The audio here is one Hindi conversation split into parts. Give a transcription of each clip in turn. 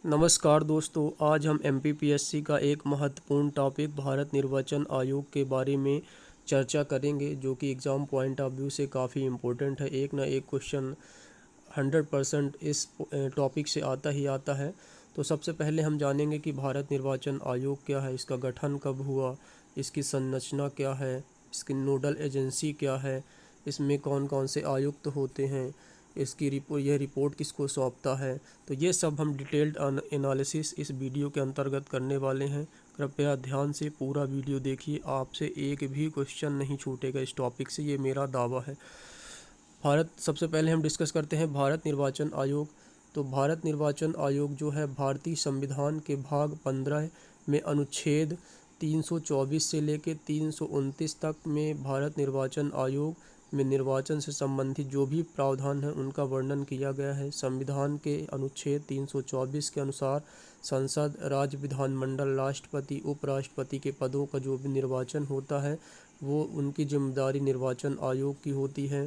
नमस्कार दोस्तों, आज हम एमपीपीएससी का एक महत्वपूर्ण टॉपिक भारत निर्वाचन आयोग के बारे में चर्चा करेंगे, जो कि एग्ज़ाम पॉइंट ऑफ व्यू से काफ़ी इम्पोर्टेंट है। एक ना एक क्वेश्चन 100% इस टॉपिक से आता ही आता है। तो सबसे पहले हम जानेंगे कि भारत निर्वाचन आयोग क्या है, इसका गठन कब हुआ, इसकी संरचना क्या है, इसकी नोडल एजेंसी क्या है, इसमें कौन कौन से आयुक्त होते हैं, इसकी यह रिपोर्ट किसको सौंपता है। तो ये सब हम डिटेल्ड एनालिसिस इस वीडियो के अंतर्गत करने वाले हैं। कृपया ध्यान से पूरा वीडियो देखिए, आपसे एक भी क्वेश्चन नहीं छूटेगा इस टॉपिक से, ये मेरा दावा है। सबसे पहले हम डिस्कस करते हैं भारत निर्वाचन आयोग। तो भारत निर्वाचन आयोग जो है भारतीय संविधान के भाग 15 में अनुच्छेद 324 से लेकर 329 तक में भारत निर्वाचन आयोग में निर्वाचन से संबंधित जो भी प्रावधान है उनका वर्णन किया गया है। संविधान के अनुच्छेद 324 के अनुसार संसद, राज्य विधानमंडल, राष्ट्रपति, उपराष्ट्रपति के पदों का जो भी निर्वाचन होता है वो उनकी जिम्मेदारी निर्वाचन आयोग की होती है,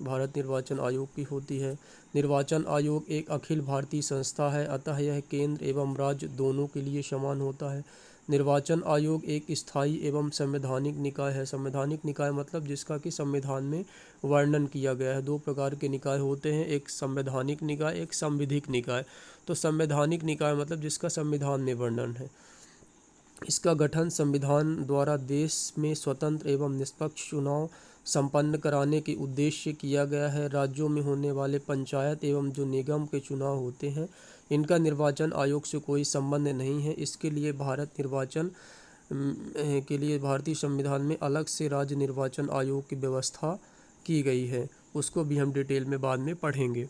भारत निर्वाचन आयोग की होती है। निर्वाचन आयोग एक अखिल भारतीय संस्था है, अतः यह केंद्र एवं राज्य दोनों के लिए समान होता है। निर्वाचन आयोग एक स्थायी एवं संवैधानिक निकाय है। संवैधानिक निकाय मतलब जिसका कि संविधान में वर्णन किया गया है। दो प्रकार के निकाय होते हैं, एक संवैधानिक निकाय, एक संविधिक निकाय। तो संवैधानिक निकाय मतलब जिसका संविधान में वर्णन है। इसका गठन संविधान द्वारा देश में स्वतंत्र एवं निष्पक्ष चुनाव संपन्न कराने के उद्देश्य से किया गया है। राज्यों में होने वाले पंचायत एवं जो निगम के चुनाव होते हैं इनका निर्वाचन आयोग से कोई संबंध नहीं है। इसके लिए भारत निर्वाचन के लिए भारतीय संविधान में अलग से राज्य निर्वाचन आयोग की व्यवस्था की गई है, उसको भी हम डिटेल में बाद में पढ़ेंगे।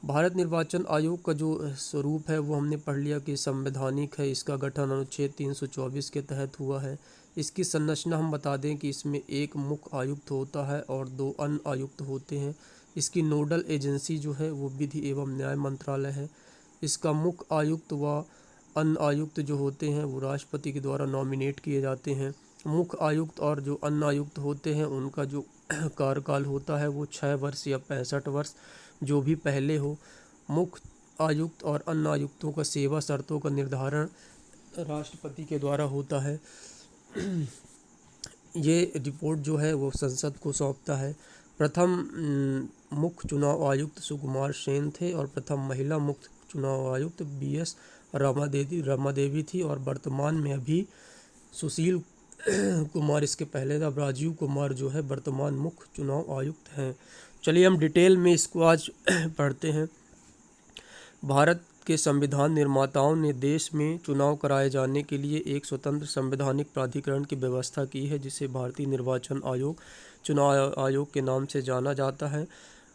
भारत निर्वाचन आयोग का जो स्वरूप है वो हमने पढ़ लिया कि संवैधानिक है। इसका गठन अनुच्छेद 324 के तहत हुआ है। इसकी संरचना हम बता दें कि इसमें एक मुख्य आयुक्त होता है और दो अन्य आयुक्त होते हैं। इसकी नोडल एजेंसी जो है वो विधि एवं न्याय मंत्रालय है। इसका मुख्य आयुक्त व अन्य आयुक्त जो होते हैं वो राष्ट्रपति के द्वारा नॉमिनेट किए जाते हैं। मुख्य आयुक्त और जो अन्य आयुक्त होते हैं उनका जो कार्यकाल होता है वो 6 वर्ष या 65 वर्ष जो भी पहले हो। मुख्य आयुक्त और अन्य आयुक्तों का सेवा शर्तों का निर्धारण राष्ट्रपति के द्वारा होता है। ये रिपोर्ट जो है वो संसद को सौंपता है। प्रथम मुख्य चुनाव आयुक्त सुकुमार सेन थे और प्रथम महिला मुख्य चुनाव आयुक्त BS रमा देवी थी और वर्तमान में अभी सुशील कुमार इसके पहले था। राजीव कुमार जो है वर्तमान मुख्य चुनाव आयुक्त हैं। चलिए हम डिटेल में इसको आज पढ़ते हैं। भारत के संविधान निर्माताओं ने देश में चुनाव कराए जाने के लिए एक स्वतंत्र संवैधानिक प्राधिकरण की व्यवस्था की है, जिसे भारतीय निर्वाचन आयोग चुनाव आयोग के नाम से जाना जाता है।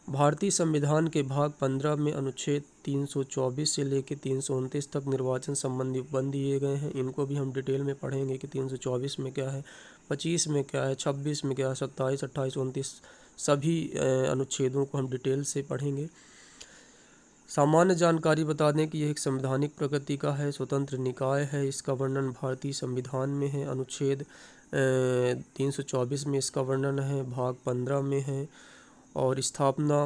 भारतीय संविधान के भाग 15 में अनुच्छेद 324 से लेकर 329 तक निर्वाचन संबंधी उपबंध दिए गए हैं। इनको भी हम डिटेल में पढ़ेंगे कि 324 में क्या है, 25 में क्या है, 26 में क्या है, 27, 28, 29 सभी अनुच्छेदों को हम डिटेल से पढ़ेंगे। सामान्य जानकारी बता दें कि यह एक संवैधानिक प्रकृति का है, स्वतंत्र निकाय है। इसका वर्णन भारतीय संविधान में है। अनुच्छेद 324 में इसका वर्णन है, भाग 15 में है और स्थापना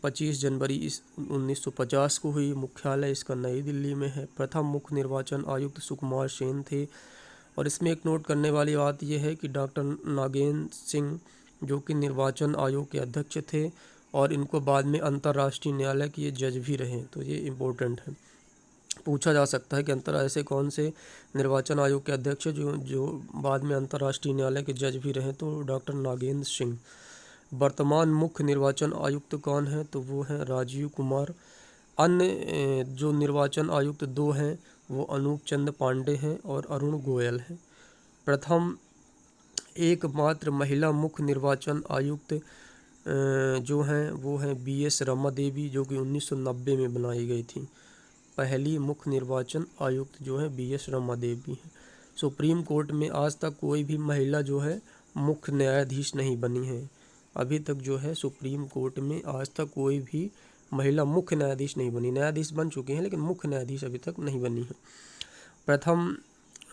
25 जनवरी 1950 को हुई। मुख्यालय इसका नई दिल्ली में है। प्रथम मुख्य निर्वाचन आयुक्त सुकुमार सेन थे और इसमें एक नोट करने वाली बात यह है कि डॉक्टर नागेंद्र सिंह जो कि निर्वाचन आयोग के अध्यक्ष थे और इनको बाद में अंतर्राष्ट्रीय न्यायालय के जज भी रहे। तो ये इम्पोर्टेंट है, पूछा जा सकता है कि ऐसे कौन से निर्वाचन आयोग के अध्यक्ष जो बाद में अंतर्राष्ट्रीय न्यायालय के जज भी रहे। तो डॉक्टर नागेंद्र सिंह। वर्तमान मुख्य निर्वाचन आयुक्त कौन है, तो वो है राजीव कुमार। अन्य जो निर्वाचन आयुक्त दो हैं वो अनूप चंद पांडे हैं और अरुण गोयल हैं। प्रथम एकमात्र महिला मुख्य निर्वाचन आयुक्त जो हैं वो हैं BS रमा देवी, जो कि 1990 में बनाई गई थी। पहली मुख्य निर्वाचन आयुक्त जो है BS रमा देवी हैं। सुप्रीम कोर्ट में आज तक कोई भी महिला जो है मुख्य न्यायाधीश नहीं बनी है। अभी तक जो है सुप्रीम कोर्ट में आज तक कोई भी महिला मुख्य न्यायाधीश नहीं बनी। न्यायाधीश बन चुके हैं लेकिन मुख्य न्यायाधीश अभी तक नहीं बनी है। प्रथम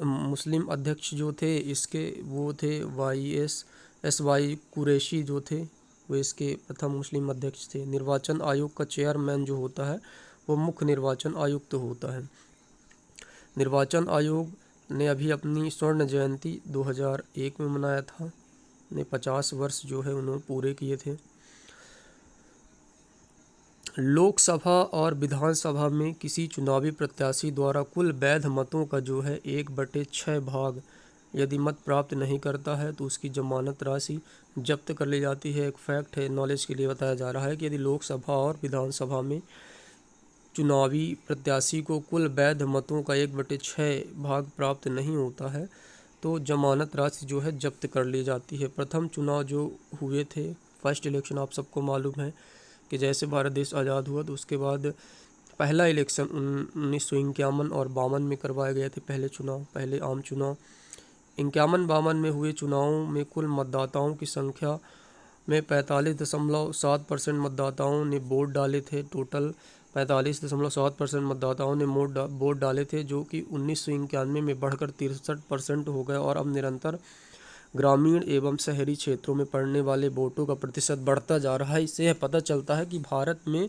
मुस्लिम अध्यक्ष जो थे इसके वो थे YSY कुरैशी जो थे वो इसके प्रथम मुस्लिम अध्यक्ष थे। निर्वाचन आयोग का चेयरमैन जो होता है वो मुख्य निर्वाचन आयुक्त होता है। निर्वाचन आयोग ने अभी अपनी स्वर्ण जयंती 2001 में मनाया था, ने 50 वर्ष जो है उन्होंने पूरे किए थे। लोकसभा और विधानसभा में किसी चुनावी प्रत्याशी द्वारा कुल वैध मतों का जो है 1/6 भाग यदि मत प्राप्त नहीं करता है तो उसकी जमानत राशि जब्त कर ली जाती है। एक फैक्ट है, नॉलेज के लिए बताया जा रहा है कि यदि लोकसभा और विधानसभा में चुनावी प्रत्याशी को कुल वैध मतों का 1/6 भाग प्राप्त नहीं होता है तो जमानत राशि जो है जब्त कर ली जाती है। प्रथम चुनाव जो हुए थे, फर्स्ट इलेक्शन, आप सबको मालूम है कि जैसे भारत देश आज़ाद हुआ तो उसके बाद पहला इलेक्शन 1951 और 52 में करवाए गए थे। पहले आम चुनाव 51-52 में हुए चुनावों में कुल मतदाताओं की संख्या में 45.7% मतदाताओं ने वोट डाले थे। टोटल 45.7% मतदाताओं ने वोट डाले थे, जो कि 1991 में बढ़कर 63% हो गए और अब निरंतर ग्रामीण एवं शहरी क्षेत्रों में पड़ने वाले वोटों का प्रतिशत बढ़ता जा रहा है। इससे यह पता चलता है कि भारत में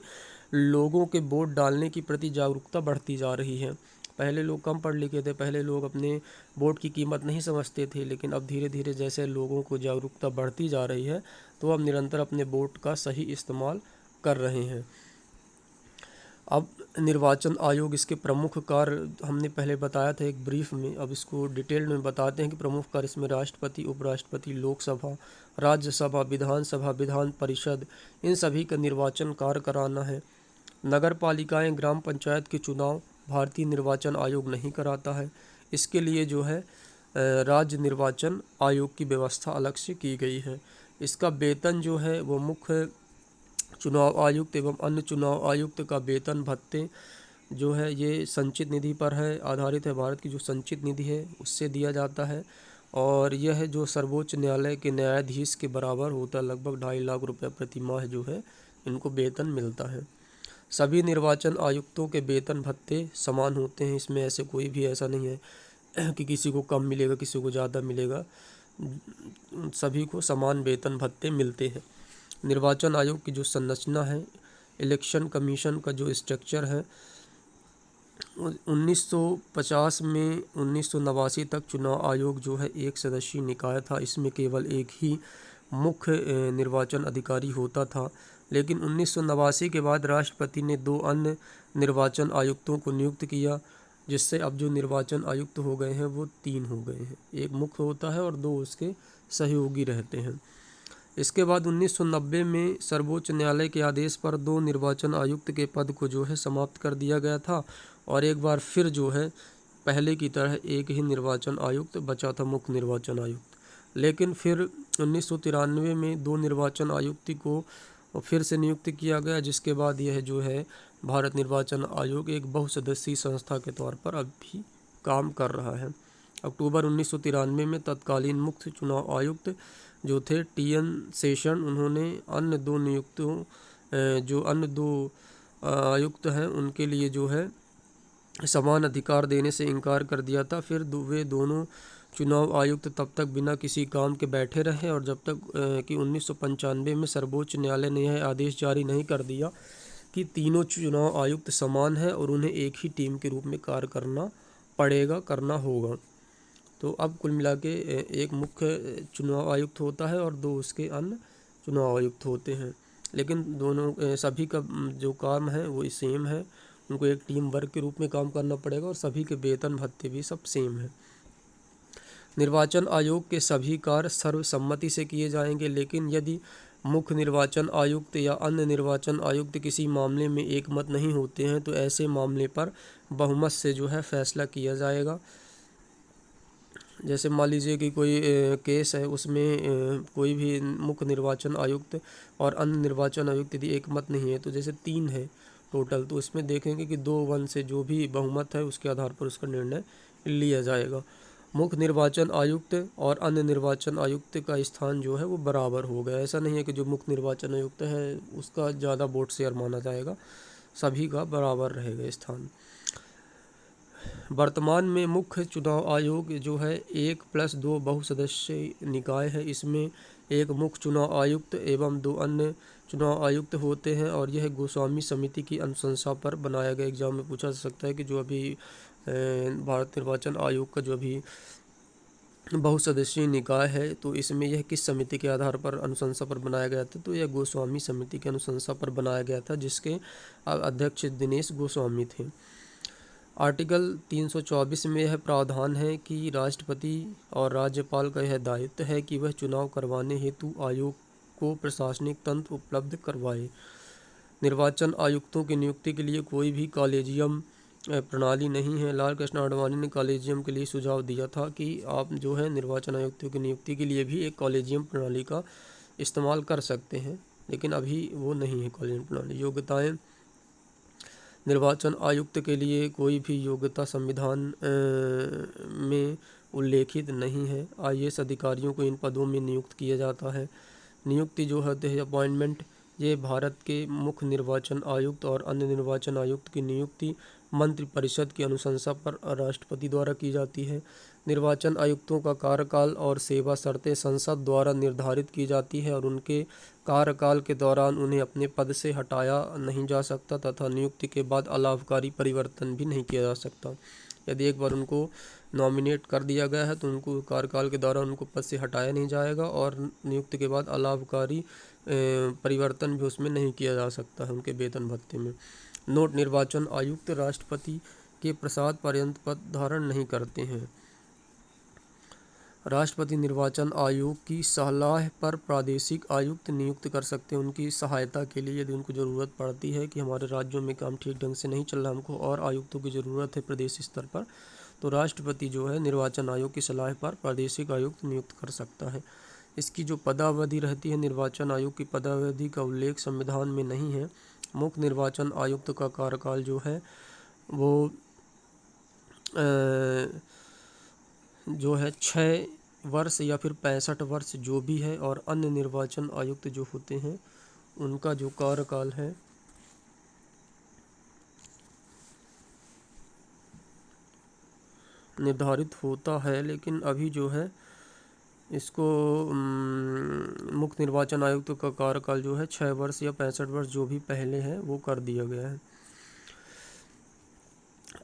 लोगों के वोट डालने की प्रति जागरूकता बढ़ती जा रही है। पहले लोग कम पढ़ लिखे थे, पहले लोग अपने वोट की कीमत नहीं समझते थे, लेकिन अब धीरे धीरे जैसे लोगों को जागरूकता बढ़ती जा रही है तो अब निरंतर अपने वोट का सही इस्तेमाल कर रहे हैं। अब निर्वाचन आयोग, इसके प्रमुख कार्य हमने पहले बताया था एक ब्रीफ में, अब इसको डिटेल में बताते हैं कि प्रमुख कार्य इसमें राष्ट्रपति, उपराष्ट्रपति, लोकसभा, राज्यसभा, विधानसभा, विधान परिषद, इन सभी का निर्वाचन कार्य कराना है। नगर पालिकाएँ, ग्राम पंचायत के चुनाव भारतीय निर्वाचन आयोग नहीं कराता है। इसके लिए जो है राज्य निर्वाचन आयोग की व्यवस्था अलग से की गई है। इसका वेतन जो है वो मुख्य चुनाव आयुक्त एवं अन्य चुनाव आयुक्त का वेतन भत्ते जो है ये संचित निधि पर है, आधारित है। भारत की जो संचित निधि है उससे दिया जाता है और यह जो सर्वोच्च न्यायालय के न्यायाधीश के बराबर होता है। लगभग 2.5 लाख रुपये प्रति माह जो है इनको वेतन मिलता है। सभी निर्वाचन आयुक्तों के वेतन भत्ते समान होते हैं, इसमें ऐसे कोई भी ऐसा नहीं है कि किसी को कम मिलेगा, किसी को ज़्यादा मिलेगा, सभी को समान वेतन भत्ते मिलते हैं। निर्वाचन आयोग की जो संरचना है, इलेक्शन कमीशन का जो स्ट्रक्चर है, 1950 में 1989 तक चुनाव आयोग जो है एक सदस्यीय निकाय था। इसमें केवल एक ही मुख्य निर्वाचन अधिकारी होता था, लेकिन 1989 के बाद राष्ट्रपति ने 2 अन्य निर्वाचन आयुक्तों को नियुक्त किया, जिससे अब जो निर्वाचन आयुक्त हो गए हैं वो 3 हो गए हैं। एक मुख्य होता है और 2 उसके सहयोगी रहते हैं। इसके बाद 1990 में सर्वोच्च न्यायालय के आदेश पर 2 निर्वाचन आयुक्त के पद को जो है समाप्त कर दिया गया था और एक बार फिर जो है पहले की तरह एक ही निर्वाचन आयुक्त बचा था, मुख्य निर्वाचन आयुक्त। लेकिन फिर 1993 में 2 निर्वाचन आयुक्त को फिर से नियुक्त किया गया, जिसके बाद यह जो है भारत निर्वाचन आयोग एक बहुसदस्यीय संस्था के तौर पर अब भी काम कर रहा है। अक्टूबर 1993 में तत्कालीन मुख्य चुनाव आयुक्त जो थे TN शेषन, उन्होंने अन्य 2 नियुक्तों जो अन्य 2 आयुक्त हैं उनके लिए जो है समान अधिकार देने से इनकार कर दिया था। फिर वे दोनों चुनाव आयुक्त तब तक बिना किसी काम के बैठे रहे और जब तक कि 1995 में सर्वोच्च न्यायालय ने यह आदेश जारी नहीं कर दिया कि तीनों चुनाव आयुक्त समान हैं और उन्हें एक ही टीम के रूप में कार्य करना होगा। तो अब कुल मिला के एक मुख्य चुनाव आयुक्त होता है और 2 उसके अन्य चुनाव आयुक्त होते हैं, लेकिन दोनों सभी का जो काम है वो सेम है। उनको एक टीम वर्क के रूप में काम करना पड़ेगा और सभी के वेतन भत्ते भी सब सेम है। निर्वाचन आयोग के सभी कार्य सर्वसम्मति से किए जाएंगे, लेकिन यदि मुख्य निर्वाचन आयुक्त या अन्य निर्वाचन आयुक्त किसी मामले में एकमत नहीं होते हैं तो ऐसे मामले पर बहुमत से जो है फैसला किया जाएगा। जैसे मान लीजिए कि कोई केस है, उसमें कोई भी मुख्य निर्वाचन आयुक्त और अन्य निर्वाचन आयुक्त यदि एकमत नहीं है, तो जैसे 3 है टोटल, तो इसमें देखेंगे कि 2-1 से जो भी बहुमत है उसके आधार पर उसका निर्णय लिया जाएगा। मुख्य निर्वाचन आयुक्त और अन्य निर्वाचन आयुक्त का स्थान जो है वो बराबर हो गया। ऐसा नहीं है कि जो मुख्य निर्वाचन आयुक्त है उसका ज़्यादा वोट शेयर माना जाएगा, सभी का बराबर रहेगा स्थान। वर्तमान में मुख्य चुनाव आयोग जो है 1+2 बहुसदस्यीय निकाय है। इसमें एक मुख्य चुनाव आयुक्त एवं 2 अन्य चुनाव आयुक्त होते हैं और यह गोस्वामी समिति की अनुशंसा पर बनाया गया। एग्जाम में पूछा जा सकता है कि जो अभी भारत निर्वाचन आयोग का जो अभी बहुसदस्यीय निकाय है, तो इसमें यह किस समिति के आधार पर अनुशंसा पर बनाया गया था? तो यह गोस्वामी समिति के अनुशंसा पर बनाया गया था, जिसके अध्यक्ष दिनेश गोस्वामी थे। आर्टिकल 324 में यह प्रावधान है कि राष्ट्रपति और राज्यपाल का यह दायित्व है कि वह चुनाव करवाने हेतु आयोग को प्रशासनिक तंत्र उपलब्ध करवाए। निर्वाचन आयुक्तों की नियुक्ति के लिए कोई भी कॉलेजियम प्रणाली नहीं है। लाल कृष्ण आडवाणी ने कॉलेजियम के लिए सुझाव दिया था कि आप जो है निर्वाचन आयुक्तों की नियुक्ति के लिए भी एक कॉलेजियम प्रणाली का इस्तेमाल कर सकते हैं, लेकिन अभी वो नहीं है कॉलेजियम प्रणाली। योग्यताएं, निर्वाचन आयुक्त के लिए कोई भी योग्यता संविधान में उल्लेखित नहीं है। आईएएस अधिकारियों को इन पदों में नियुक्त किया जाता है। नियुक्ति जो होते हैं अपॉइंटमेंट, ये भारत के मुख्य निर्वाचन आयुक्त और अन्य निर्वाचन आयुक्त की नियुक्ति मंत्रिपरिषद की अनुशंसा पर राष्ट्रपति द्वारा की जाती है। निर्वाचन आयुक्तों का कार्यकाल और सेवा शर्तें संसद द्वारा निर्धारित की जाती है और उनके कार्यकाल के दौरान उन्हें अपने पद से हटाया नहीं जा सकता तथा नियुक्ति के बाद अलाभकारी परिवर्तन भी नहीं किया जा सकता। यदि एक बार उनको नॉमिनेट कर दिया गया है तो उनको कार्यकाल के दौरान उनको पद से हटाया नहीं जाएगा और नियुक्ति के बाद अलाभकारी परिवर्तन भी उसमें नहीं किया जा सकता है उनके वेतन भत्ते में। नोट: निर्वाचन आयुक्त राष्ट्रपति के प्रसाद पर्यंत पद धारण नहीं करते हैं। राष्ट्रपति निर्वाचन आयोग की सलाह पर प्रादेशिक आयुक्त नियुक्त कर सकते हैं उनकी सहायता के लिए, यदि उनको ज़रूरत पड़ती है कि हमारे राज्यों में काम ठीक ढंग से नहीं चल रहा, हमको और आयुक्तों की ज़रूरत है प्रदेश स्तर पर, तो राष्ट्रपति जो है निर्वाचन आयोग की सलाह पर प्रादेशिक आयुक्त नियुक्त कर सकता है। इसकी जो पदावधि रहती है, निर्वाचन आयोग की पदावधि का उल्लेख संविधान में नहीं है। मुख्य निर्वाचन आयुक्त का कार्यकाल जो है वो जो है 6 वर्ष या फिर 65 वर्ष जो भी है, और अन्य निर्वाचन आयुक्त जो होते हैं उनका जो कार्यकाल है निर्धारित होता है, लेकिन अभी जो है इसको मुख्य निर्वाचन आयुक्त का कार्यकाल जो है 6 वर्ष या 65 वर्ष जो भी पहले है वो कर दिया गया है।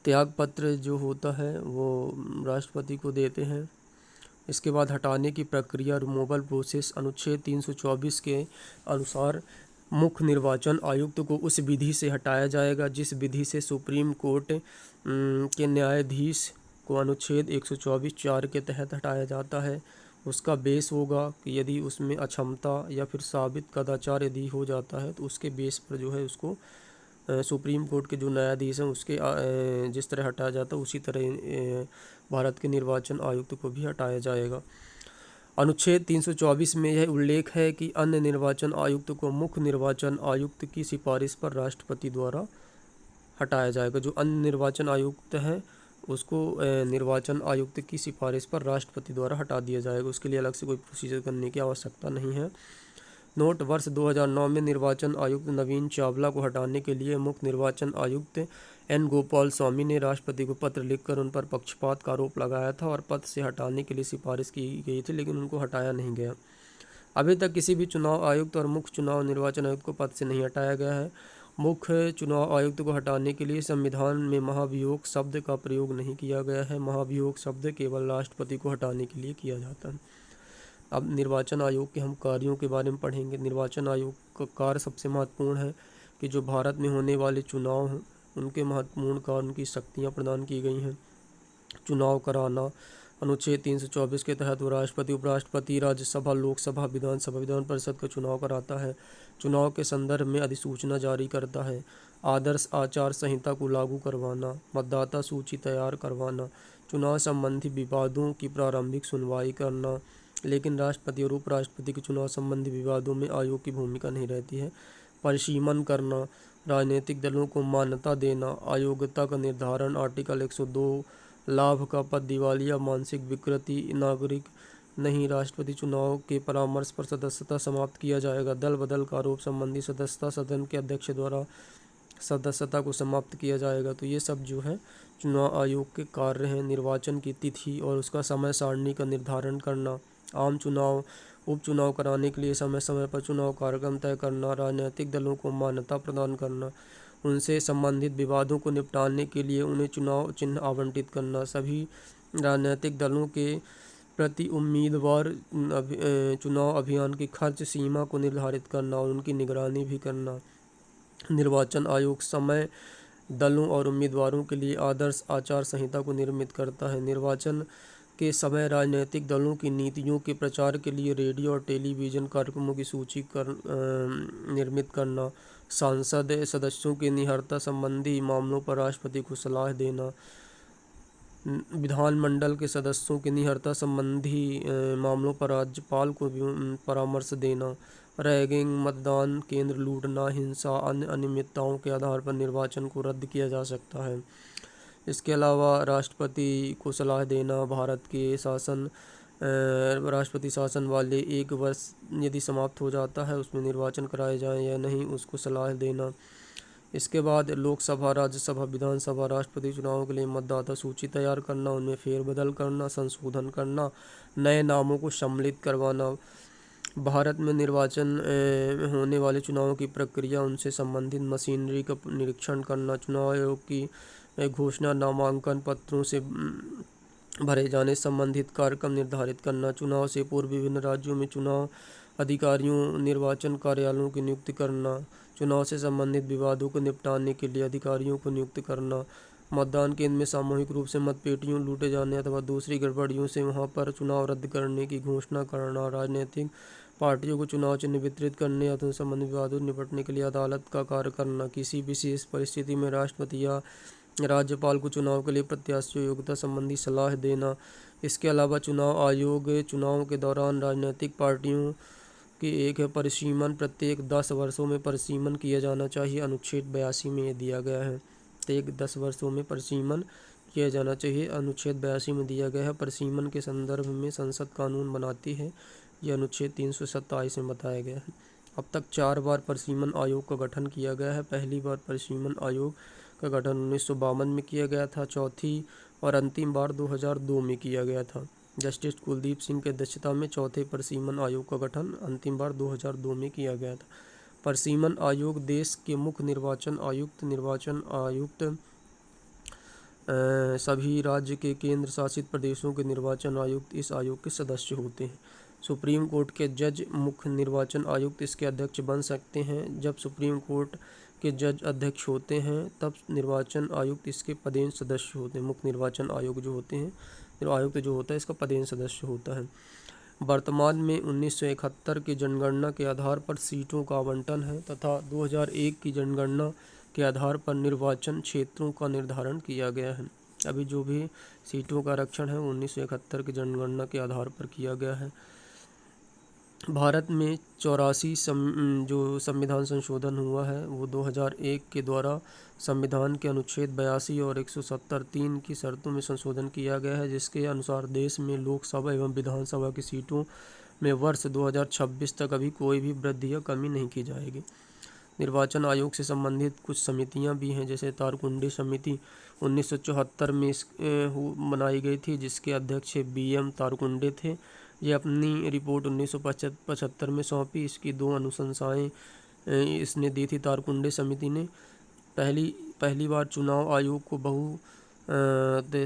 त्यागपत्र जो होता है वो राष्ट्रपति को देते हैं। इसके बाद हटाने की प्रक्रिया, रिमूवल प्रोसेस, अनुच्छेद 324 के अनुसार मुख्य निर्वाचन आयुक्त को उस विधि से हटाया जाएगा जिस विधि से सुप्रीम कोर्ट के न्यायाधीश को अनुच्छेद 124(4) के तहत हटाया जाता है। उसका बेस होगा कि यदि उसमें अक्षमता या फिर साबित कदाचार यदि हो जाता है तो उसके बेस पर जो है उसको सुप्रीम कोर्ट के जो न्यायाधीश हैं उसके जिस तरह हटाया जाता है उसी तरह भारत के निर्वाचन आयुक्त को भी हटाया जाएगा। अनुच्छेद 324 में यह उल्लेख है कि अन्य निर्वाचन आयुक्त को मुख्य निर्वाचन आयुक्त की सिफारिश पर राष्ट्रपति द्वारा हटाया जाएगा। जो अन्य निर्वाचन आयुक्त है उसको निर्वाचन आयुक्त की सिफारिश पर राष्ट्रपति द्वारा हटा दिया जाएगा, उसके लिए अलग से कोई प्रोसीजर करने की आवश्यकता नहीं है। नोट: वर्ष 2009 में निर्वाचन आयुक्त नवीन चावला को हटाने के लिए मुख्य निर्वाचन आयुक्त एन गोपाल स्वामी ने राष्ट्रपति को पत्र लिखकर उन पर पक्षपात का आरोप लगाया था और पद से हटाने के लिए सिफारिश की गई थी, लेकिन उनको हटाया नहीं गया। अभी तक किसी भी चुनाव आयुक्त और मुख्य चुनाव निर्वाचन आयुक्त को पद से नहीं हटाया गया है। मुख्य चुनाव आयुक्त को हटाने के लिए संविधान में महाभियोग शब्द का प्रयोग नहीं किया गया है। महाभियोग शब्द केवल राष्ट्रपति को हटाने के लिए किया जाता है। अब निर्वाचन आयोग के हम कार्यों के बारे में पढ़ेंगे। निर्वाचन आयोग का कार्य सबसे महत्वपूर्ण है कि जो भारत में होने वाले चुनाव हैं उनके महत्वपूर्ण कार्य, उनकी शक्तियाँ प्रदान की गई हैं। चुनाव कराना, अनुच्छेद 324 के तहत वो राष्ट्रपति, उपराष्ट्रपति, राज्यसभा, लोकसभा, विधानसभा, विधान परिषद का चुनाव कराता है। चुनाव के संदर्भ में अधिसूचना जारी करता है। आदर्श आचार संहिता को लागू करवाना, मतदाता सूची तैयार करवाना, चुनाव संबंधी विवादों की प्रारंभिक सुनवाई करना, लेकिन राष्ट्रपति और उपराष्ट्रपति के चुनाव संबंधी विवादों में आयोग की भूमिका नहीं रहती है। परिसीमन करना, राजनीतिक दलों को मान्यता देना, अयोग्यता का निर्धारण, आर्टिकल 102, लाभ का पद, दिवालिया, मानसिक विकृति, नागरिक नहीं, राष्ट्रपति चुनाव के परामर्श पर सदस्यता समाप्त किया जाएगा। दल बदल का आरोप संबंधी सदस्यता, सदन के अध्यक्ष द्वारा सदस्यता को समाप्त किया जाएगा। तो ये सब जो है चुनाव आयोग के कार्य हैं। निर्वाचन की तिथि और उसका समय सारणी का निर्धारण करना, आम चुनाव उपचुनाव कराने के लिए समय समय पर चुनाव कार्यक्रम तय करना, राजनीतिक दलों को मान्यता प्रदान करना, उनसे संबंधित विवादों को निपटाने के लिए उन्हें चुनाव चिन्ह आवंटित करना, सभी राजनीतिक दलों के प्रति उम्मीदवार चुनाव अभियान की खर्च सीमा को निर्धारित करना और उनकी निगरानी भी करना। निर्वाचन आयोग समय, दलों और उम्मीदवारों के लिए आदर्श आचार संहिता को निर्मित करता है। निर्वाचन के समय राजनीतिक दलों की नीतियों के प्रचार के लिए रेडियो और टेलीविज़न कार्यक्रमों की सूची निर्मित करना। सांसद सदस्यों की निहरता संबंधी मामलों पर राष्ट्रपति को सलाह देना। विधानमंडल के सदस्यों की निहरता संबंधी मामलों पर राज्यपाल को परामर्श देना। रैगिंग, मतदान केंद्र लूटना, हिंसा, अन्य अनियमितताओं के आधार पर निर्वाचन को रद्द किया जा सकता है। इसके अलावा राष्ट्रपति को सलाह देना, भारत के राष्ट्रपति शासन वाले 1 वर्ष यदि समाप्त हो जाता है उसमें निर्वाचन कराए जाएं या नहीं, उसको सलाह देना। इसके बाद लोकसभा, राज्यसभा, विधानसभा, राष्ट्रपति चुनाव के लिए मतदाता सूची तैयार करना, उनमें फेरबदल करना, संशोधन करना, नए नामों को सम्मिलित करवाना। भारत में निर्वाचन होने वाले चुनावों की प्रक्रिया, उनसे संबंधित मशीनरी का निरीक्षण करना, चुनाव आयोग की घोषणा, नामांकन पत्रों से भरे जाने संबंधित कार्यक्रम निर्धारित करना, चुनाव से पूर्व विभिन्न राज्यों में चुनाव अधिकारियों, निर्वाचन कार्यालयों की नियुक्ति करना, चुनाव से संबंधित विवादों को निपटाने के लिए अधिकारियों को नियुक्त करना, मतदान केंद्र में सामूहिक रूप से मतपेटियों लूटे जाने अथवा दूसरी गड़बड़ियों से वहां पर चुनाव रद्द करने की घोषणा करना, राजनीतिक पार्टियों को चुनाव चिन्ह वितरित करने या उनसे संबंधित विवादों से निपटने के लिए अदालत का कार्य करना, किसी विशेष परिस्थिति में राष्ट्रपति या राज्यपाल को चुनाव के लिए प्रत्याशियों योग्यता संबंधी सलाह देना। इसके अलावा चुनाव आयोग चुनाव के दौरान राजनीतिक पार्टियों की एक परिसीमन प्रत्येक 10 वर्षों में परिसीमन किया जाना चाहिए, अनुच्छेद 82 में ये दिया गया है। प्रत्येक 10 वर्षों में परिसीमन किया जाना चाहिए, अनुच्छेद 82 में दिया गया है। परिसीमन के संदर्भ में संसद कानून बनाती है, यह अनुच्छेद 327 में बताया गया है। अब तक 4 बार परिसीमन आयोग का गठन किया गया है। पहली बार परिसीमन आयोग का गठन 1952 में किया गया था, चौथी और अंतिम बार 2002 में किया गया था। जस्टिस कुलदीप सिंह की अध्यक्षता में चौथे परिसीमन आयोग का गठन अंतिम बार 2002 में किया गया था। परिसीमन आयोग देश के मुख्य निर्वाचन आयुक्त, सभी राज्य के केंद्र शासित प्रदेशों के निर्वाचन आयुक्त इस आयोग के सदस्य होते हैं। सुप्रीम कोर्ट के जज मुख्य निर्वाचन आयुक्त इसके अध्यक्ष बन सकते हैं। जब सुप्रीम कोर्ट के जज अध्यक्ष होते हैं तब निर्वाचन आयुक्त इसके पदेन सदस्य होते हैं। मुख्य निर्वाचन आयोग जो होते हैं, आयुक्त जो होता है इसका पदेन सदस्य होता है। वर्तमान में 1971 की जनगणना के आधार पर सीटों का आवंटन है तथा 2001 की जनगणना के आधार पर निर्वाचन क्षेत्रों का निर्धारण किया गया है। अभी जो भी सीटों का आरक्षण है 1971 की जनगणना के आधार पर किया गया है। भारत में 84 जो संविधान संशोधन हुआ है वो 2001 के द्वारा संविधान के अनुच्छेद 82 और 170(3) की शर्तों में संशोधन किया गया है, जिसके अनुसार देश में लोकसभा एवं विधानसभा की सीटों में वर्ष 2026 तक अभी कोई भी वृद्धि या कमी नहीं की जाएगी। निर्वाचन आयोग से संबंधित कुछ समितियां भी हैं, जैसे तारकुंडे समिति 1974 में बनाई गई थी, जिसके अध्यक्ष BM तारकुंडे थे। ये अपनी रिपोर्ट 1975 में सौंपी। इसकी 2 अनुशंसाएं इसने दी थी तारकुंडे समिति ने। पहली बार चुनाव आयोग को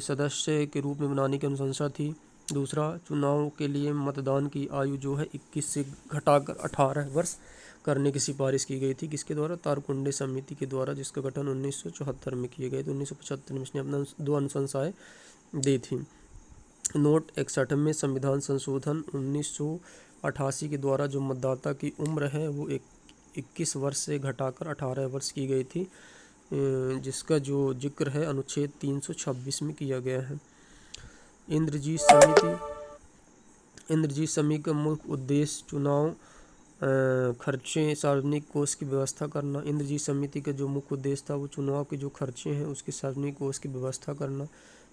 सदस्य के रूप में बनाने की अनुशंसा थी। दूसरा, चुनाव के लिए मतदान की आयु जो है 21 से घटाकर 18 वर्ष करने की सिफारिश की गई थी। किसके द्वारा? तारकुंडे समिति के द्वारा, जिसका गठन 1974 में किए गए। तो 1975 में इसने अपना 2 अनुशंसाएं दी थी। नोट 61 में संविधान संशोधन 1988 के द्वारा जो मतदाता की उम्र है वो 21 वर्ष से घटाकर 18 वर्ष की गई थी, जिसका जो जिक्र है अनुच्छेद 326 में किया गया है। इंद्रजीत समिति का मुख्य उद्देश्य चुनाव खर्चे सार्वजनिक कोष की व्यवस्था करना। इंद्रजीत समिति का जो मुख्य उद्देश्य था वो चुनाव के जो खर्चे हैं उसके सार्वजनिक कोष की व्यवस्था करना।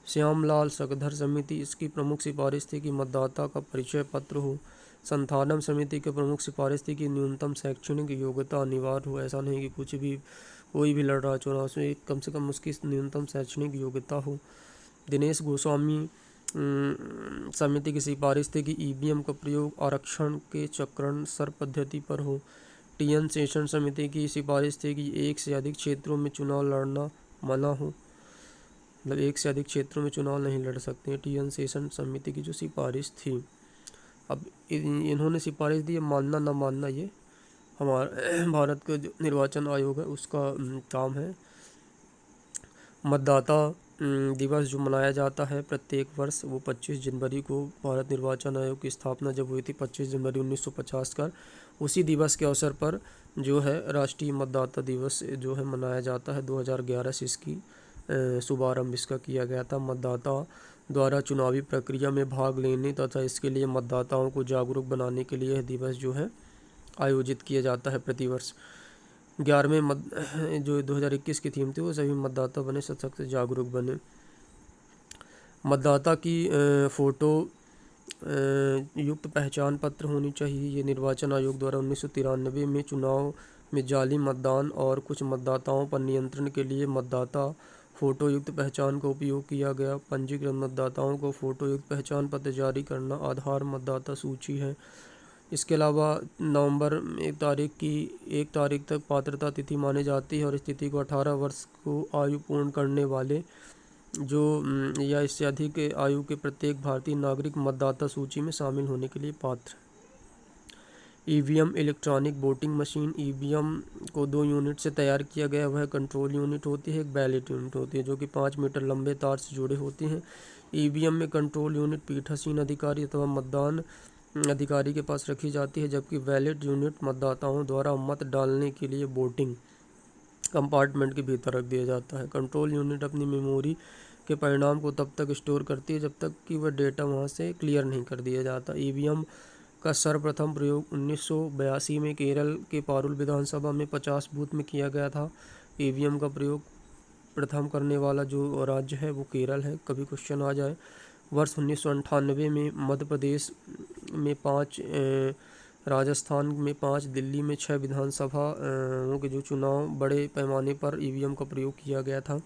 श्यामलाल सकधर समिति, इसकी प्रमुख सिफारिश थी कि मतदाता का परिचय पत्र हो। संथानम समिति की प्रमुख सिफारिश थी कि न्यूनतम शैक्षणिक योग्यता अनिवार्य हो। ऐसा नहीं कि कोई भी लड़ रहा चुनाव से कम उसकी न्यूनतम शैक्षणिक योग्यता हो। दिनेश गोस्वामी समिति की सिफारिश थी कि ईवीएम का प्रयोग आरक्षण के चक्रण सर पद्धति पर हो। टीएन शेषन समिति की सिफारिश थी कि एक से अधिक क्षेत्रों में चुनाव लड़ना मना हो, मतलब एक से अधिक क्षेत्रों में चुनाव नहीं लड़ सकते। टीएन शेषन समिति की जो सिफारिश थी, अब इन्होंने सिफारिश दी, मानना ना मानना ये हमारा भारत का जो निर्वाचन आयोग है उसका काम है। मतदाता दिवस जो मनाया जाता है प्रत्येक वर्ष, वो 25 जनवरी को भारत निर्वाचन आयोग की स्थापना जब हुई थी 25 जनवरी 1950 का, उसी दिवस के अवसर पर जो है राष्ट्रीय मतदाता दिवस जो है मनाया जाता है। 2011 से इसकी शुभारंभ इसका किया गया था। मतदाता द्वारा चुनावी प्रक्रिया में भाग लेने तथा इसके लिए मतदाताओं को जागरूक बनाने के लिए यह दिवस जो है आयोजित किया जाता है प्रतिवर्ष। 11वें जो 2021 की थीम थी वो सभी मतदाता बने, सशक्त जागरूक बने। मतदाता की फ़ोटो युक्त पहचान पत्र होनी चाहिए। ये निर्वाचन आयोग द्वारा 1993 में चुनाव में जाली मतदान और कुछ मतदाताओं पर नियंत्रण के लिए मतदाता फ़ोटो युक्त पहचान का उपयोग किया गया। पंजीकृत मतदाताओं को फ़ोटो युक्त पहचान पत्र जारी करना। आधार मतदाता सूची है। इसके अलावा नवंबर 1 तारीख तक पात्रता तिथि मानी जाती है और इस तिथि को 18 वर्ष को आयु पूर्ण करने वाले जो या इससे अधिक आयु के प्रत्येक भारतीय नागरिक मतदाता सूची में शामिल होने के लिए पात्र। EVM electronic voting machine. EVM को 2 यूनिट से तैयार किया गया। वह कंट्रोल यूनिट होती है, एक बैलेट यूनिट होती है जो कि 5 मीटर लंबे तार से जुड़े होते हैं। ईवीएम में कंट्रोल यूनिट पीठासीन अधिकारी अथवा मतदान अधिकारी के पास रखी जाती है, जबकि बैलेट यूनिट मतदाताओं द्वारा मत डालने के लिए वोटिंग कंपार्टमेंट के भीतर रख दिया जाता है। कंट्रोल यूनिट अपनी मेमोरी के परिणाम को तब तक स्टोर करती है जब तक कि वह डेटा वहां से क्लियर नहीं कर दिया जाता। ईवीएम का सर्वप्रथम प्रयोग 1982 में केरल के पारुल विधानसभा में 50 बूथ में किया गया था। ईवीएम का प्रयोग प्रथम करने वाला जो राज्य है वो केरल है, कभी क्वेश्चन आ जाए। वर्ष 1998 में मध्य प्रदेश में 5, राजस्थान में 5, दिल्ली में 6 विधानसभा के जो चुनाव बड़े पैमाने पर ईवीएम का प्रयोग किया गया था।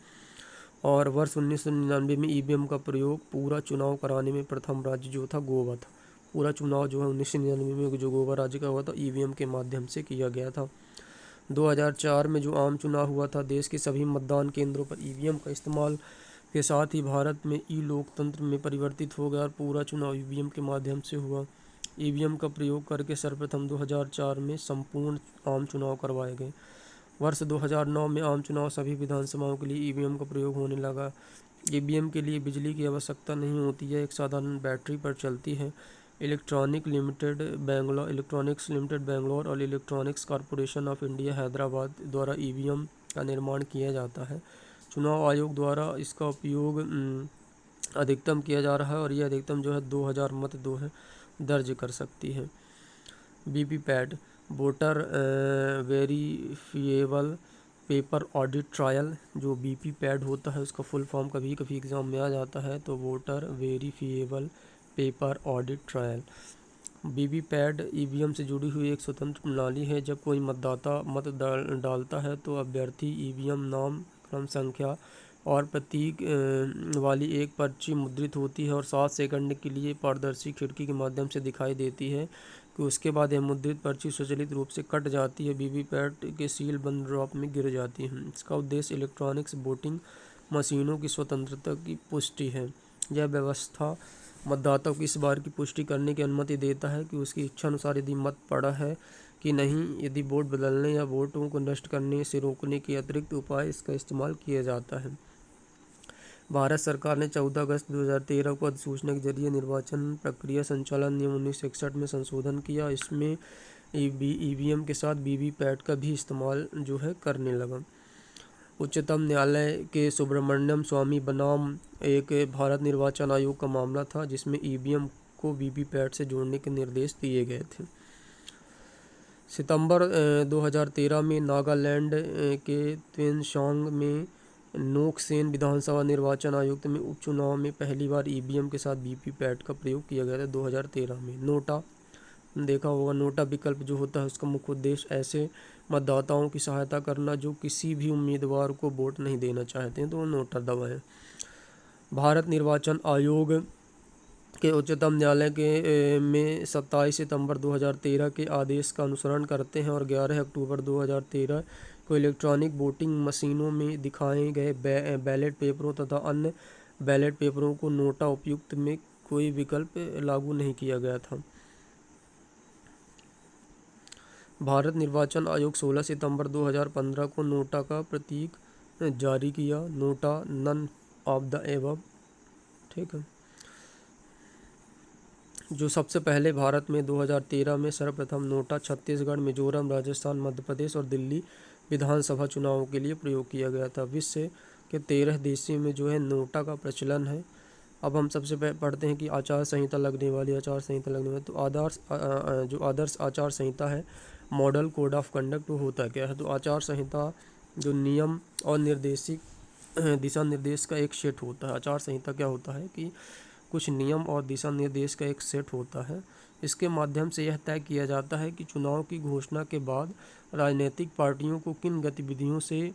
और वर्ष 1999 में ईवीएम का प्रयोग पूरा चुनाव कराने में प्रथम राज्य जो था गोवा था। पूरा चुनाव जो है 1999 में जो गोवा राज्य का हुआ था ईवीएम के माध्यम से किया गया था। 2004 में जो आम चुनाव हुआ था, देश के सभी मतदान केंद्रों पर ईवीएम का इस्तेमाल के साथ ही भारत में ई लोकतंत्र में परिवर्तित हो गया और पूरा चुनाव ईवीएम के माध्यम से हुआ। ईवीएम का प्रयोग करके सर्वप्रथम 2004 में संपूर्ण आम चुनाव करवाए गए। वर्ष 2009 में आम चुनाव सभी विधानसभाओं के लिए ईवीएम का प्रयोग होने लगा। ईवीएम के लिए बिजली की आवश्यकता नहीं होती है, एक साधारण बैटरी पर चलती है। इलेक्ट्रॉनिक्स लिमिटेड बेंगलोर और electronics corporation of India Hyderabad द्वारा ईवीएम का निर्माण किया जाता है। चुनाव आयोग द्वारा इसका उपयोग अधिकतम किया जा रहा है और ये अधिकतम जो है 2000 मत जो है दर्ज कर सकती है। VVPAT voter verifiable paper audit trial. जो वीवीपैट होता है उसका फुल फॉर्म कभी कभी एग्जाम में आ जाता है, तो voter verifiable paper audit trial. VVPAT EVM से जुड़ी हुई एक स्वतंत्र प्रणाली है। जब कोई मतदाता मत डालता है तो अभ्यर्थी ईवीएम नाम, क्रम संख्या और प्रतीक वाली एक पर्ची मुद्रित होती है और 7 सेकंड के लिए पारदर्शी खिड़की के माध्यम से दिखाई देती है कि उसके बाद यह मुद्रित पर्ची स्वचालित रूप से कट जाती है, वीवीपैट के सील बंद ड्रॉप में गिर जाती है। इसका उद्देश्य इलेक्ट्रॉनिक्स वोटिंग मशीनों की स्वतंत्रता की पुष्टि है। यह व्यवस्था मतदाता को इस बार की पुष्टि करने की अनुमति देता है कि उसकी इच्छा अनुसार यदि मत पड़ा है कि नहीं। यदि वोट बदलने या वोटों को नष्ट करने से रोकने के अतिरिक्त उपाय इसका इस्तेमाल किया जाता है। भारत सरकार ने 14 अगस्त 2013 को अधिसूचना के जरिए निर्वाचन प्रक्रिया संचालन नियम 1961 में संशोधन किया। इसमें ईवीएम के साथ वीवीपैट का भी इस्तेमाल जो है करने लगा। उच्चतम न्यायालय के सुब्रमण्यम स्वामी बनाम एक भारत निर्वाचन आयोग का मामला था जिसमें ईवीएम को वीवीपैट से जोड़ने के निर्देश दिए गए थे। सितंबर 2013 में नागालैंड के त्वेनशांग में नोकसेन विधानसभा निर्वाचन आयुक्त में उपचुनाव में पहली बार ईवीएम के साथ वीवीपैट का प्रयोग किया गया था 2013 में। नोटा देखा होगा, नोटा विकल्प जो होता है उसका मुख्य उद्देश्य ऐसे मतदाताओं की सहायता करना जो किसी भी उम्मीदवार को वोट नहीं देना चाहते हैं, तो वो नोटा दबाएं। भारत निर्वाचन आयोग के उच्चतम न्यायालय के में 27 सितंबर 2013 के आदेश का अनुसरण करते हैं और 11 अक्टूबर 2013 को इलेक्ट्रॉनिक वोटिंग मशीनों में दिखाए गए बैलेट पेपरों तथा अन्य बैलेट पेपरों को नोटा उपयुक्त में कोई विकल्प लागू नहीं किया गया था। भारत निर्वाचन आयोग 16 सितंबर 2015 को नोटा का प्रतीक जारी किया। NOTA none of the above, ठीक है, जो सबसे पहले भारत में 2013 में सर्वप्रथम नोटा छत्तीसगढ़, मिजोरम, राजस्थान, मध्य प्रदेश और दिल्ली विधानसभा चुनावों के लिए प्रयोग किया गया था। विश्व के 13 देशों में जो है नोटा का प्रचलन है। अब हम सबसे पढ़ते हैं कि आचार संहिता लगने वाली, तो जो आदर्श आचार संहिता है, मॉडल कोड ऑफ कंडक्ट, वो होता क्या है? तो आचार संहिता जो नियम और दिशा निर्देश का एक सेट होता है। आचार संहिता क्या होता है कि कुछ नियम और दिशा निर्देश का एक सेट होता है। इसके माध्यम से यह तय किया जाता है कि चुनाव की घोषणा के बाद राजनीतिक पार्टियों को किन गतिविधियों से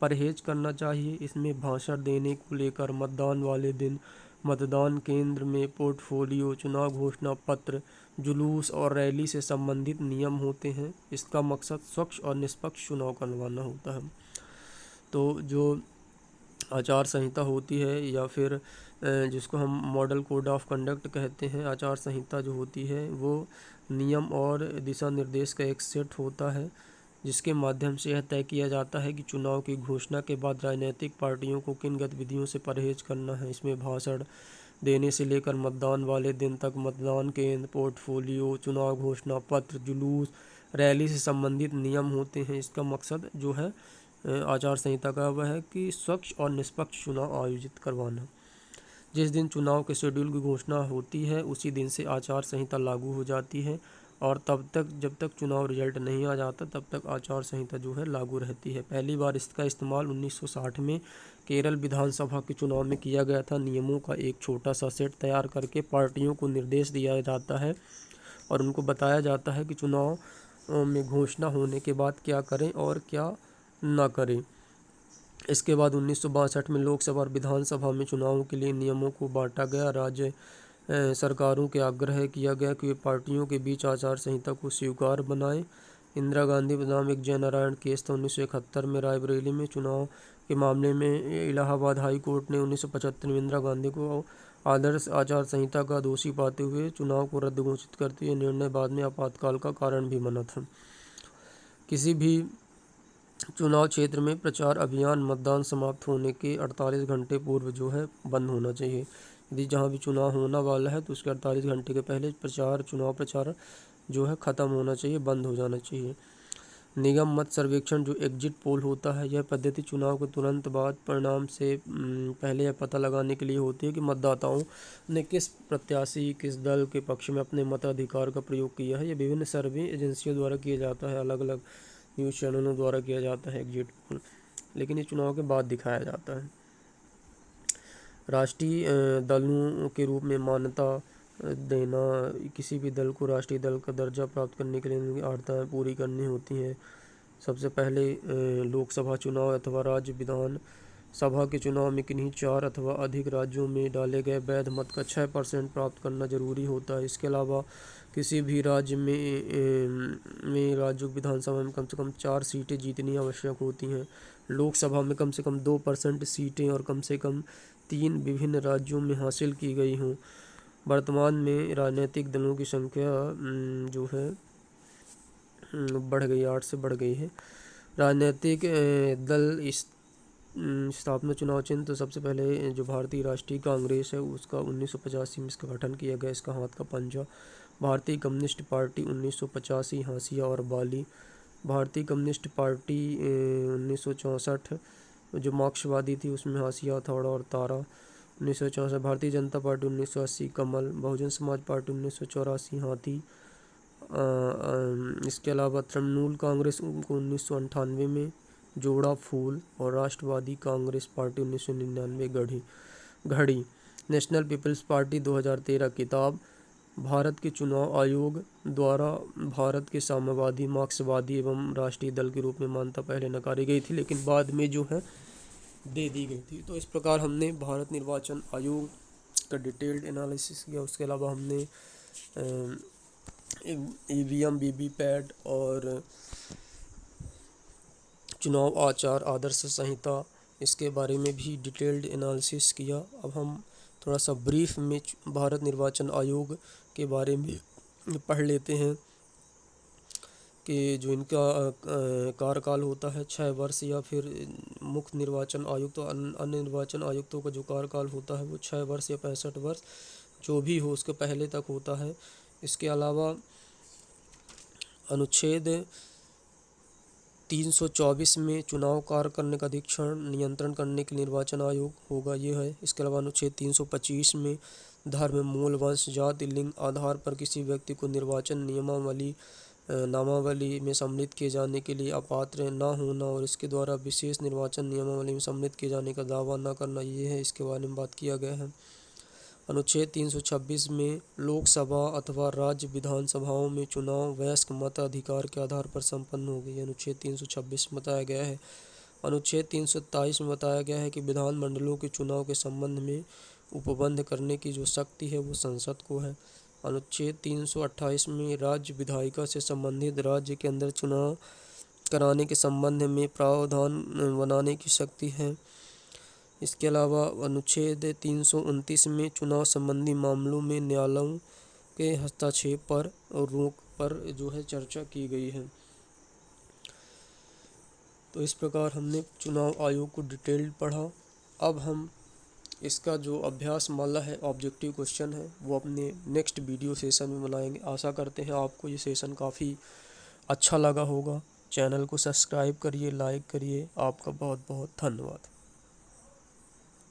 परहेज करना चाहिए। इसमें भाषण देने को लेकर मतदान वाले दिन मतदान केंद्र में पोर्टफोलियो, चुनाव घोषणा पत्र, जुलूस और रैली से संबंधित नियम होते हैं। इसका मकसद स्वच्छ और निष्पक्ष चुनाव करवाना होता है। तो जो आचार संहिता होती है या फिर जिसको हम मॉडल कोड ऑफ कंडक्ट कहते हैं, आचार संहिता जो होती है वो नियम और दिशा निर्देश का एक सेट होता है, जिसके माध्यम से यह तय किया जाता है कि चुनाव की घोषणा के बाद राजनीतिक पार्टियों को किन गतिविधियों से परहेज करना है। इसमें भाषण देने से लेकर मतदान वाले दिन तक मतदान केंद्र, पोर्टफोलियो, चुनाव घोषणा पत्र, जुलूस, रैली से संबंधित नियम होते हैं। इसका मकसद जो है आचार संहिता का वह है कि स्वच्छ और निष्पक्ष चुनाव आयोजित करवाना। जिस दिन चुनाव के शेड्यूल की घोषणा होती है उसी दिन से आचार संहिता लागू हो जाती है और तब तक जब तक चुनाव रिजल्ट नहीं आ जाता तब तक आचार संहिता जो है लागू रहती है। पहली बार इसका इस्तेमाल 1960 में केरल विधानसभा के चुनाव में किया गया था। नियमों का एक छोटा सा सेट तैयार करके पार्टियों को निर्देश दिया जाता है और उनको बताया जाता है कि चुनाव में घोषणा होने के बाद क्या करें और क्या ना करें। इसके बाद 1962 में लोकसभा और विधानसभा में चुनावों के लिए नियमों को बांटा गया। राज्य सरकारों के आग्रह किया गया कि वे पार्टियों के बीच आचार संहिता को स्वीकार बनाएं। इंदिरा गांधी बनाम एक जयनारायण केस था 1971 में रायबरेली में। चुनाव के मामले में इलाहाबाद हाई कोर्ट ने 1975 में इंदिरा गांधी को आदर्श आचार संहिता का दोषी पाते हुए चुनाव को रद्द घोषित करते हुए निर्णय बाद में आपातकाल का कारण भी बना था। किसी भी चुनाव क्षेत्र में प्रचार अभियान मतदान समाप्त होने के 48 घंटे पूर्व जो है बंद होना चाहिए। यदि जहां भी चुनाव होना वाला है तो उसके 48 घंटे के पहले चुनाव प्रचार जो है ख़त्म होना चाहिए, बंद हो जाना चाहिए। निगम मत सर्वेक्षण जो एग्जिट पोल होता है, यह पद्धति चुनाव के तुरंत बाद परिणाम से पहले यह पता लगाने के लिए होती है कि मतदाताओं ने किस प्रत्याशी, किस दल के पक्ष में अपने मताधिकार का प्रयोग किया है। यह विभिन्न सर्वे एजेंसियों द्वारा किया जाता है, अलग अलग न्यूज़ चैनलों द्वारा किया जाता है एग्जिट पोल, लेकिन ये चुनाव के बाद दिखाया जाता है। राष्ट्रीय दलों के रूप में मान्यता देना, किसी भी दल को राष्ट्रीय दल का दर्जा प्राप्त करने के लिए उनकी अर्हताएँ पूरी करनी होती हैं। सबसे पहले लोकसभा चुनाव अथवा राज्य विधान सभा के चुनाव में किन्हीं 4 अथवा अधिक राज्यों में डाले गए वैध मत का 6% प्राप्त करना जरूरी होता है। इसके अलावा किसी भी राज्य में राज्यों की विधानसभा में कम से कम 4 सीटें जीतनी आवश्यक होती हैं। लोकसभा में कम से कम 2% सीटें और कम से कम 3 विभिन्न राज्यों में हासिल की गई हों। वर्तमान में राजनीतिक दलों की संख्या जो है बढ़ गई, 8 से बढ़ गई है। राजनीतिक दल इस स्थापना चुनाव चिन्ह, तो सबसे पहले जो भारतीय राष्ट्रीय कांग्रेस है उसका 1985 में इसका गठन किया गया। इसका हाथ का पंजा। भारतीय कम्युनिस्ट पार्टी 1985 हाशिया और बाली। भारतीय कम्युनिस्ट पार्टी 1964 जो मार्क्सवादी थी उसमें हाशिया, हथौड़ा और तारा। 1964 भारतीय जनता पार्टी 1980 कमल। बहुजन समाज पार्टी 1984 हाथी। इसके अलावा तृणमूल कांग्रेस को 1998 में जोड़ा फूल और राष्ट्रवादी कांग्रेस पार्टी 1999 घड़ी। नेशनल पीपल्स पार्टी 2013 किताब। भारत के चुनाव आयोग द्वारा भारत के साम्यवादी, मार्क्सवादी एवं राष्ट्रीय दल के रूप में मान्यता पहले नकारी गई थी लेकिन बाद में जो है दे दी गई थी। तो इस प्रकार हमने भारत निर्वाचन आयोग उसका डिटेल्ड एनालिसिस किया। उसके अलावा हमने ईवीएम, वीवीपैट और चुनाव आचार आदर्श संहिता, इसके बारे में भी डिटेल्ड एनालिसिस किया। अब हम थोड़ा सा ब्रीफ में भारत निर्वाचन आयोग के बारे में पढ़ लेते हैं कि जो इनका कार्यकाल होता है 6 वर्ष, या फिर मुख्य निर्वाचन आयुक्त तो अन्य निर्वाचन आयुक्तों का जो कार्यकाल होता है वो 6 वर्ष या 65 वर्ष जो भी हो उसके पहले तक होता है। इसके अलावा अनुच्छेद 324 में चुनाव कार्य करने का अधीक्षण नियंत्रण करने के लिए निर्वाचन आयोग होगा, ये है। इसके अलावा अनुच्छेद 325 में धर्म, मूल, वंश, जाति, लिंग आधार पर किसी व्यक्ति को निर्वाचन नामावली में सम्मिलित किए जाने के लिए अपात्र न होना और इसके द्वारा विशेष निर्वाचन नियमावली में सम्मिलित किए जाने का दावा न करना, ये है। इसके बारे में बात किया गया है। अनुच्छेद 326 में लोकसभा अथवा राज्य विधानसभाओं में चुनाव वयस्क मताधिकार के आधार पर संपन्न हो गई, अनुच्छेद 326 में बताया गया है। अनुच्छेद 327 में बताया गया है कि विधानमंडलों के चुनाव के संबंध में उपबंध करने की जो शक्ति है वो संसद को है। अनुच्छेद 328 में राज्य विधायिका से संबंधित राज्य के अंदर चुनाव कराने के संबंध में प्रावधान बनाने की शक्ति है। इसके अलावा अनुच्छेद 329 में चुनाव संबंधी मामलों में न्यायालयों के हस्तक्षेप पर और रोक पर जो है चर्चा की गई है। तो इस प्रकार हमने चुनाव आयोग को डिटेल्ड पढ़ा। अब हम इसका जो अभ्यास माला है, ऑब्जेक्टिव क्वेश्चन है, वो अपने नेक्स्ट वीडियो सेशन में बनाएंगे। आशा करते हैं आपको ये सेशन काफ़ी अच्छा लगा होगा। चैनल को सब्सक्राइब करिए, लाइक करिए। आपका बहुत बहुत धन्यवाद।